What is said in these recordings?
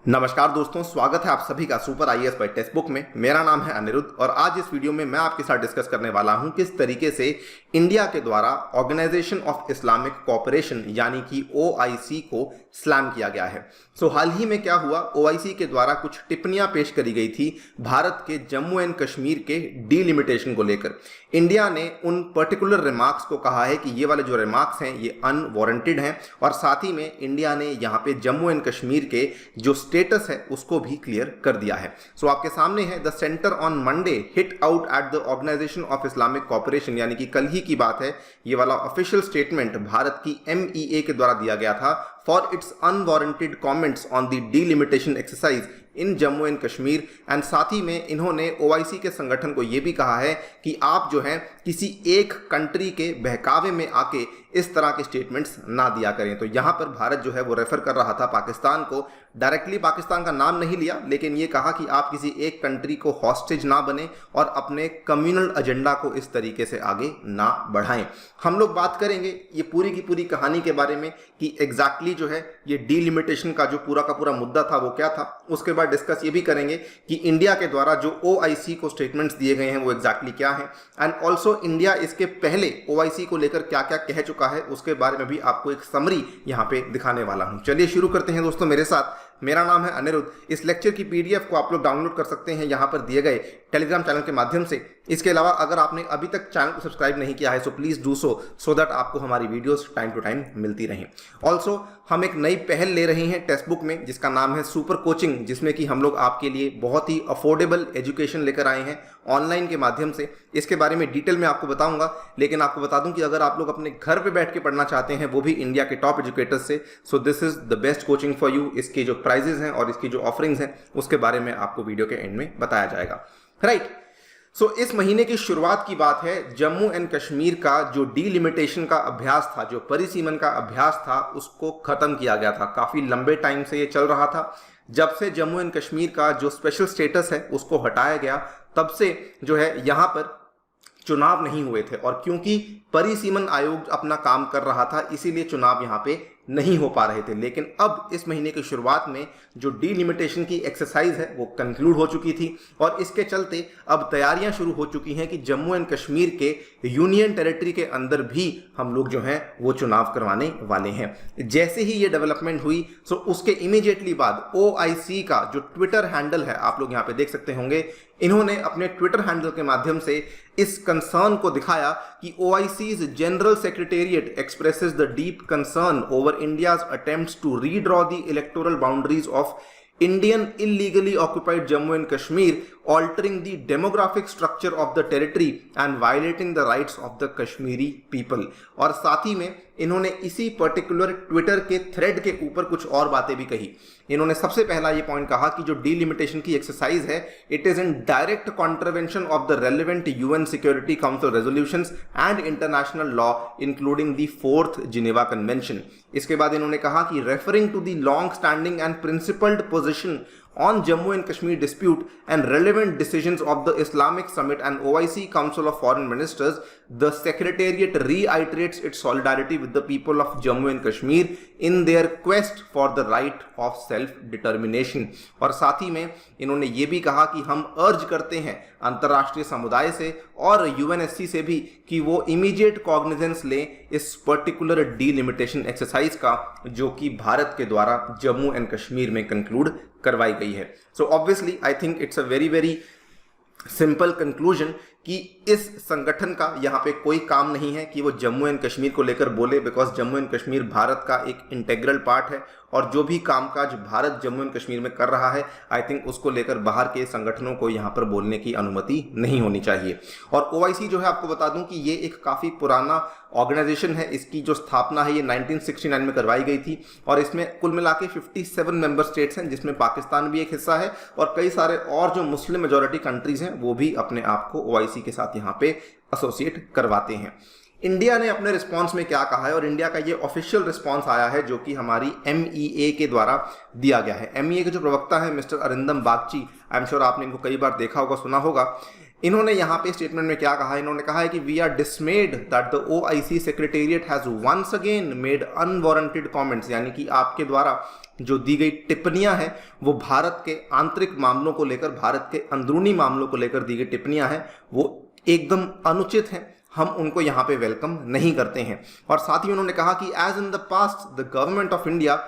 नमस्कार दोस्तों, स्वागत है आप सभी का super IAS by text book में। मेरा नाम है अनिरुद्ध और आज इस वीडियो में मैं आपके साथ डिस्कस करने वाला हूं किस तरीके से इंडिया के द्वारा ऑर्गेनाइजेशन ऑफ इस्लामिक कोऑपरेशन यानी कि ओआईसी को स्लैम किया गया है। हाल ही में क्या हुआ, ओआईसी के द्वारा कुछ टिप्पणियां पेश करी गई थी भारत के जम्मू एंड कश्मीर के डीलिमिटेशन को लेकर। इंडिया ने उन पर्टिकुलर रिमार्क्स को कहा है कि ये वाले जो रिमार्क्स हैं ये अनवारंटेड हैं और साथ ही में इंडिया ने यहाँ पे जम्मू एंड कश्मीर के जो स्टेटस है उसको भी क्लियर कर दिया है। आपके सामने है the centre on Monday hit out at the organisation of Islamic cooperation, यानी कि कल ही की बात है। ये वाला ऑफिशियल स्टेटमेंट भारत की एमईए के द्वारा दिया गया था for its unwarranted comments on the delimitation exercise in Jammu and Kashmir. And साथ ही में इन्होंने ओआईसी के संगठन को यह भी कहा है कि आप जो है किसी एक कंट्री के बहकावे में आके इस तरह के स्टेटमेंट्स ना दिया करें। तो यहां पर भारत जो है वो रेफर कर रहा था पाकिस्तान को, डायरेक्टली पाकिस्तान का नाम नहीं लिया लेकिन ये कहा कि आप किसी एक कंट्री को हॉस्टेज ना बने और अपने कम्युनल एजेंडा को इस तरीके से आगे ना बढ़ाएं। हम लोग बात करेंगे ये पूरी की पूरी कहानी के बारे में कि एग्जैक्टली जो है ये डीलिमिटेशन का जो पूरा का पूरा मुद्दा था वो क्या था। उसके बाद डिस्कस ये भी करेंगे कि इंडिया के द्वारा जो ओआईसी को स्टेटमेंट्स दिए गए हैं वो एग्जैक्टली क्या है एंड ऑल्सो इंडिया इसके पहले ओआईसी को लेकर क्या क्या कह चुका है उसके बारे में भी आपको एक समरी यहाँ पे दिखाने वाला हूँ। चलिए शुरू करते हैं दोस्तों मेरे साथ। मेरा नाम है अनिरुद्ध। इस लेक्चर की पीडीएफ को आप लोग डाउनलोड कर सकते हैं यहाँ पर दिए गए टेलीग्राम चैनल के माध्यम से। इसके अलावा अगर आपने अभी तक चैनल को सब्सक्राइब नहीं किया है so please do so that आपको हमारी वीडियोस टाइम टू टाइम मिलती रहें। ऑल्सो हम एक नई पहल ले रहे हैं टेक्स्ट बुक में जिसका नाम है सुपर कोचिंग, जिसमें कि हम लोग आपके लिए बहुत ही अफोर्डेबल एजुकेशन लेकर आए हैं ऑनलाइन के माध्यम से। इसके बारे में डिटेल में आपको बताऊंगा, लेकिन आपको बता दूं कि अगर आप लोग अपने घर पे बैठ के पढ़ना चाहते हैं वो भी इंडिया के टॉप एजुकेटर्स से, so this is the best coaching for you. इसके जो प्राइजेस हैं और इसकी जो ऑफरिंग्स हैं उसके बारे में आपको वीडियो के एंड में बताया जाएगा। राइट, इस महीने की शुरुआत की बात है। जम्मू एंड कश्मीर का जो डीलिमिटेशन का अभ्यास था, जो परिसीमन का अभ्यास था, उसको खत्म किया गया था। काफी लंबे टाइम से ये चल रहा था। जब से जम्मू एंड कश्मीर का जो स्पेशल स्टेटस है उसको हटाया गया तब से जो है यहां पर चुनाव नहीं हुए थे और क्योंकि परिसीमन आयोग अपना काम कर रहा था इसीलिए चुनाव यहां पे नहीं हो पा रहे थे। लेकिन अब इस महीने की शुरुआत में जो डीलिमिटेशन की एक्सरसाइज है वो कंक्लूड हो चुकी थी और इसके चलते अब तैयारियां शुरू हो चुकी हैं कि जम्मू एंड कश्मीर के यूनियन टेरिटरी के अंदर भी हम लोग जो हैं वो चुनाव करवाने वाले हैं। जैसे ही ये डेवलपमेंट हुई सो उसके इमीडिएटली बाद ओआईसी का जो ट्विटर हैंडल है, आप लोग यहाँ पे देख सकते होंगे, इन्होंने अपने ट्विटर हैंडल के माध्यम से इस कंसर्न को दिखाया कि OIC's general secretariat expresses the deep concern over India's attempts to redraw the electoral boundaries of Indian illegally occupied Jammu and Kashmir, altering the demographic structure of the territory and violating the rights of the Kashmiri people। और साथ ही में इन्होंने इसी particular Twitter के thread के ऊपर कुछ और बातें भी कही। इन्होंने सबसे पहला ये पॉइंट कहा कि जो डीलिमिटेशन की एक्सरसाइज है it is in direct contravention of the relevant UN security council resolutions and international law including the 4th Geneva convention. इसके बाद इन्होंने कहा कि referring to the long standing and principled position on Jammu and Kashmir dispute and relevant decisions of the Islamic Summit and OIC Council of Foreign Ministers, the Secretariat reiterates its solidarity with the people of Jammu and Kashmir in their quest for the right of self-determination। और साथ ही में इन्होंने ये भी कहा कि हम अर्ज करते हैं अंतर्राष्ट्रीय समुदाय से और यूएनएससी से भी कि वो इमीडिएट कॉग्निजेंस लें इस पर्टिकुलर डीलिमिटेशन एक्सरसाइज का जो कि भारत के द्वारा जम्मू एंड कश्मीर में कंक्लूड करवाई गई है। So obviously I think it's a very very simple conclusion कि इस संगठन का यहाँ पे कोई काम नहीं है कि वो जम्मू एंड कश्मीर को लेकर बोले, बिकॉज जम्मू एंड कश्मीर भारत का एक इंटेग्रल पार्ट है और जो भी कामकाज भारत जम्मू एंड कश्मीर में कर रहा है आई थिंक उसको लेकर बाहर के संगठनों को यहाँ पर बोलने की अनुमति नहीं होनी चाहिए। और ओआईसी जो है आपको बता दूं कि ये एक काफ़ी पुराना ऑर्गेनाइजेशन है। इसकी जो स्थापना है ये 1969 में करवाई गई थी और इसमें कुल मिला के 57 मेंबर स्टेट्स हैं जिसमें पाकिस्तान भी एक हिस्सा है और कई सारे और जो मुस्लिम मेजॉरिटी कंट्रीज हैं वो भी अपने आप को ओआईसी के साथ यहाँ पे एसोसिएट करवाते हैं। इंडिया ने अपने रिस्पांस में क्या कहा है और इंडिया का ये ऑफिशियल रिस्पांस आया है जो कि हमारी एमईए के द्वारा दिया गया है। एमईए के जो प्रवक्ता है mister Arindam Bagchi, I am sure आपने इनको कई बार देखा होगा, सुना होगा। इन्होंने यहाँ पे स्टेटमेंट में क्या कहा है, इन्होंने कहा है कि we are dismayed that the OIC secretariat has once again made unwarranted comments, यानी कि आपके द्वारा जो दी गई टिप्पणियां हैं वो भारत के आंतरिक मामलों को लेकर, भारत के अंदरूनी मामलों को लेकर दी गई टिप्पणियां हैं वो एकदम अनुचित हैं, हम उनको यहाँ पे वेलकम नहीं करते हैं। और साथ ही उन्होंने कहा कि as in the past the government of India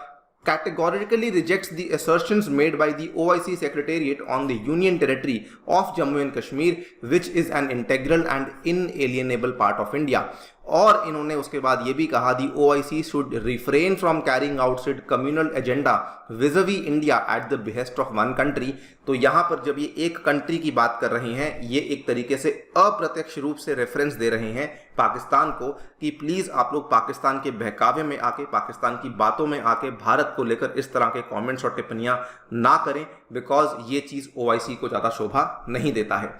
categorically rejects the assertions made by the OIC Secretariat on the Union Territory of Jammu and Kashmir, which is an integral and inalienable part of India. और इन्होंने उसके बाद ये भी कहा दी OIC should refrain from carrying out its communal agenda vis-a-vis India at the behest of one country। तो यहाँ पर जब ये एक कंट्री की बात कर रहे हैं, ये एक तरीके से अप्रत्यक्ष रूप से रेफरेंस दे रहे हैं पाकिस्तान को कि प्लीज आप लोग पाकिस्तान के बहकावे में आके, पाकिस्तान की बातों में आके भारत को लेकर इस तरह के कमेंट्स और टिप्पणियां ना करें, बिकॉज ये चीज OIC को ज्यादा शोभा नहीं देता है।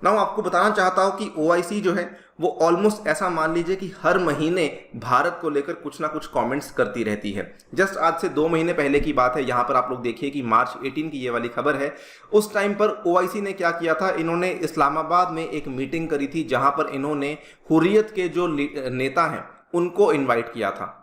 मैं आपको बताना चाहता हूं कि OIC जो है वो ऑलमोस्ट ऐसा मान लीजिए कि हर महीने भारत को लेकर कुछ ना कुछ कमेंट्स करती रहती है। जस्ट आज से 2 महीने पहले की बात है, यहाँ पर आप लोग देखिए कि मार्च 18 की ये वाली खबर है। उस टाइम पर OIC ने क्या किया था, इन्होंने इस्लामाबाद में एक मीटिंग करी थी जहां पर इन्होंने हुर्रियत के जो नेता हैं उनको इन्वाइट किया था।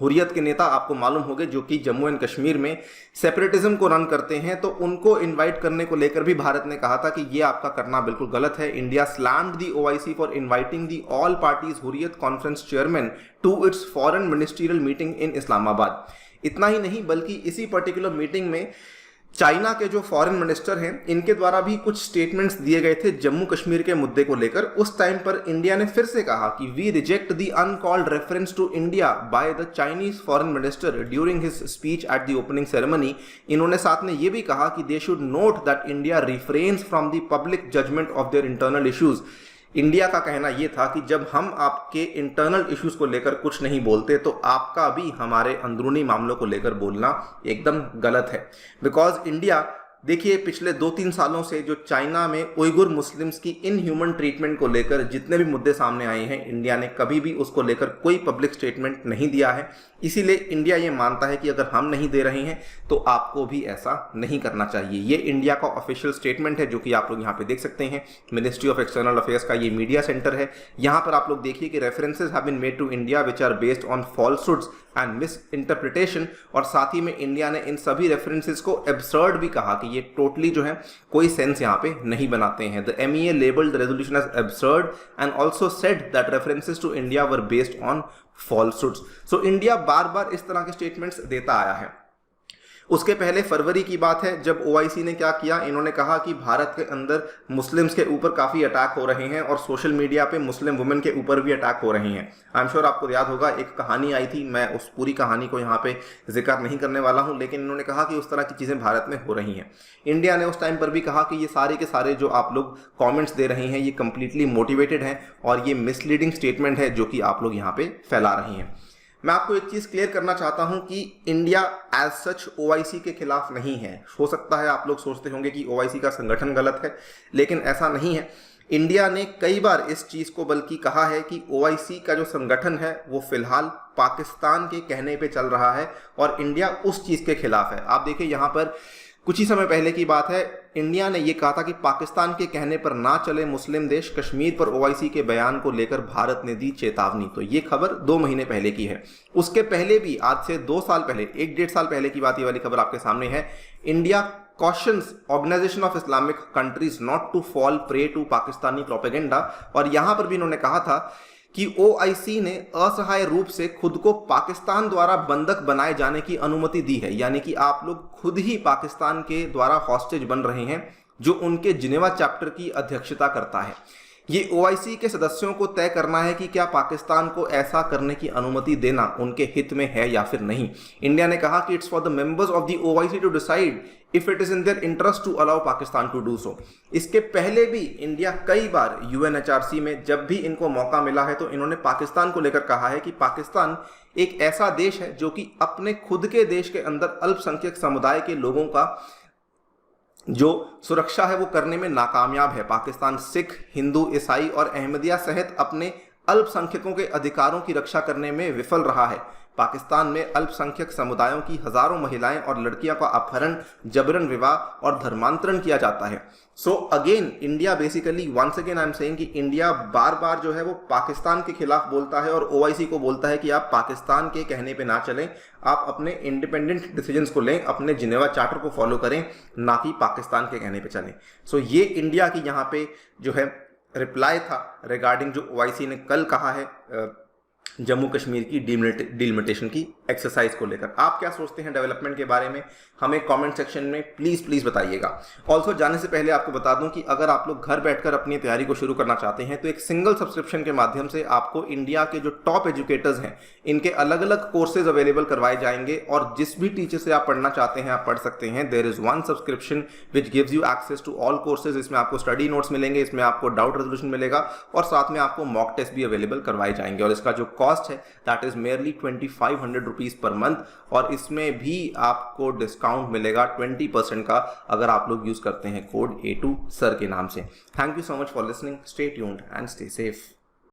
हुर्रियत के नेता आपको मालूम होंगे जो कि जम्मू एंड कश्मीर में सेपरेटिज्म को रन करते हैं, तो उनको इनवाइट करने को लेकर भी भारत ने कहा था कि ये आपका करना बिल्कुल गलत है। India slammed the OIC for inviting the all parties Hurriyat conference chairman to its foreign ministerial meeting in Islamabad. इतना ही नहीं बल्कि इसी पर्टिकुलर मीटिंग में चाइना के जो फॉरेन मिनिस्टर हैं इनके द्वारा भी कुछ स्टेटमेंट्स दिए गए थे जम्मू कश्मीर के मुद्दे को लेकर। उस टाइम पर इंडिया ने फिर से कहा कि we reject the uncalled reference to India by the Chinese foreign minister during his speech at the opening ceremony. इन्होंने साथ में ये भी कहा कि they should note that India refrains from the public judgment of their internal issues. India का कहना यह था कि जब हम आपके इंटरनल इश्यूज को लेकर कुछ नहीं बोलते तो आपका भी हमारे अंदरूनी मामलों को लेकर बोलना एकदम गलत है। बिकॉज इंडिया देखिए पिछले 2-3 सालों से जो चाइना में उइगुर मुस्लिम्स की इनह्यूमन ट्रीटमेंट को लेकर जितने भी मुद्दे सामने आए हैं, इंडिया ने कभी भी उसको लेकर कोई पब्लिक स्टेटमेंट नहीं दिया है। इसीलिए इंडिया ये मानता है कि अगर हम नहीं दे रहे हैं तो आपको भी ऐसा नहीं करना चाहिए। ये इंडिया का ऑफिशियल स्टेटमेंट है जो कि आप लोग यहाँ पे देख सकते हैं। मिनिस्ट्री ऑफ एक्सटर्नल अफेयर्स का ये मीडिया सेंटर है। यहाँ पर आप लोग देखिए कि references have been made to India which are based on falsehoods and misinterpretation. और साथ ही में इंडिया ने इन सभी रेफरेंसेज को एब्सर्ड भी कहा कि ये टोटली जो है कोई सेंस यहाँ पे नहीं बनाते हैं। The MEA labelled the resolution as absurd and also said that references to India were based on falsehoods. So India बार बार इस तरह के स्टेटमेंट्स देता आया है। उसके पहले फरवरी की बात है जब OIC ने क्या किया, इन्होंने कहा कि भारत के अंदर मुस्लिम्स के ऊपर काफ़ी अटैक हो रहे हैं और सोशल मीडिया पे मुस्लिम वुमेन के ऊपर भी अटैक हो रहे हैं। आई एम श्योर आपको याद होगा एक कहानी आई थी, मैं उस पूरी कहानी को यहाँ पे जिक्र नहीं करने वाला हूँ, लेकिन इन्होंने कहा कि उस तरह की चीज़ें भारत में हो रही हैं। इंडिया ने उस टाइम पर भी कहा कि ये सारे के सारे जो आप लोग कॉमेंट्स दे रहे हैं ये कंप्लीटली मोटिवेटेड हैं और ये मिसलीडिंग स्टेटमेंट है जो कि आप लोग यहाँ पे फैला रही हैं। मैं आपको एक चीज क्लियर करना चाहता हूं कि इंडिया एज सच OIC के खिलाफ नहीं है। हो सकता है आप लोग सोचते होंगे कि OIC का संगठन गलत है, लेकिन ऐसा नहीं है। इंडिया ने कई बार इस चीज को बल्कि कहा है कि OIC का जो संगठन है वो फिलहाल पाकिस्तान के कहने पे चल रहा है और इंडिया उस चीज के खिलाफ है। आप देखिए यहाँ पर कुछ ही समय पहले की बात है, इंडिया ने यह कहा था कि पाकिस्तान के कहने पर ना चले मुस्लिम देश। कश्मीर पर OIC के बयान को लेकर भारत ने दी चेतावनी। तो ये खबर 2 महीने पहले की है। उसके पहले भी आज से 2 साल पहले, 1-1.5 साल पहले की बात, ये वाली खबर आपके सामने है। India cautions organisation of Islamic countries not to fall prey to Pakistani propaganda. और यहां पर भी इन्होंने कहा था कि OIC ने असहाय रूप से खुद को पाकिस्तान द्वारा बंधक बनाए जाने की अनुमति दी है, यानी कि आप लोग खुद ही पाकिस्तान के द्वारा हॉस्टेज बन रहे हैं, जो उनके जिनेवा चैप्टर की अध्यक्षता करता है। ये OIC के सदस्यों को तय करना है कि क्या पाकिस्तान को ऐसा करने की अनुमति देना उनके हित में है या फिर नहीं। इंडिया ने कहा कि it's for the members of the OIC to decide if it is in their interest to allow Pakistan to do so. इसके पहले भी इंडिया कई बार UNHRC में जब भी इनको मौका मिला है तो इन्होंने पाकिस्तान को लेकर कहा है कि पाकिस्तान एक ऐसा देश है जो कि अपने खुद के देश के अंदर अल्पसंख्यक समुदाय के लोगों का जो सुरक्षा है वो करने में नाकामयाब है। पाकिस्तान सिख, हिंदू, ईसाई और अहमदिया सहित अपने अल्पसंख्यकों के अधिकारों की रक्षा करने में विफल रहा है। पाकिस्तान में अल्पसंख्यक समुदायों की हजारों महिलाएं और लड़कियों का अपहरण, जबरन विवाह और धर्मांतरण किया जाता है। So again India basically, once again I am saying कि इंडिया बार बार जो है वो पाकिस्तान के खिलाफ बोलता है और ओआईसी को बोलता है कि आप पाकिस्तान के कहने पे ना चलें, आप अपने इंडिपेंडेंट डिसीजंस को लें, अपने जिनेवा चार्टर को फॉलो करें, ना कि पाकिस्तान के कहने पे चलें। सो ये इंडिया की यहाँ पे जो है रिप्लाई था रिगार्डिंग जो ओआईसी ने कल कहा है जम्मू कश्मीर की डिलिमिटेशन की एक्सरसाइज को लेकर। आप क्या सोचते हैं डेवलपमेंट के बारे में, हमें कमेंट सेक्शन में प्लीज बताइएगा। ऑल्सो जाने से पहले आपको बता दूं कि अगर आप लोग घर बैठकर अपनी तैयारी को शुरू करना चाहते हैं तो एक सिंगल सब्सक्रिप्शन के माध्यम से आपको इंडिया के जो टॉप एजुकेटर्स हैं इनके अलग अलग कोर्सेज अवेलेबल करवाए जाएंगे और जिस भी टीचर से आप पढ़ना चाहते हैं आप पढ़ सकते हैं। There is one subscription which gives you access to all courses. इसमें आपको स्टडी नोट्स मिलेंगे, इसमें आपको डाउट रेजोल्यूशन मिलेगा और साथ में आपको मॉक टेस्ट भी अवेलेबल करवाए जाएंगे। और इसका जो कॉस्ट है that is merely 2500 rupees per month और इसमें भी आपको डिस्काउंट मिलेगा 20% का अगर आप लोग यूज करते हैं कोड A2 सर के नाम से। Thank you so much for listening, stay tuned and stay safe.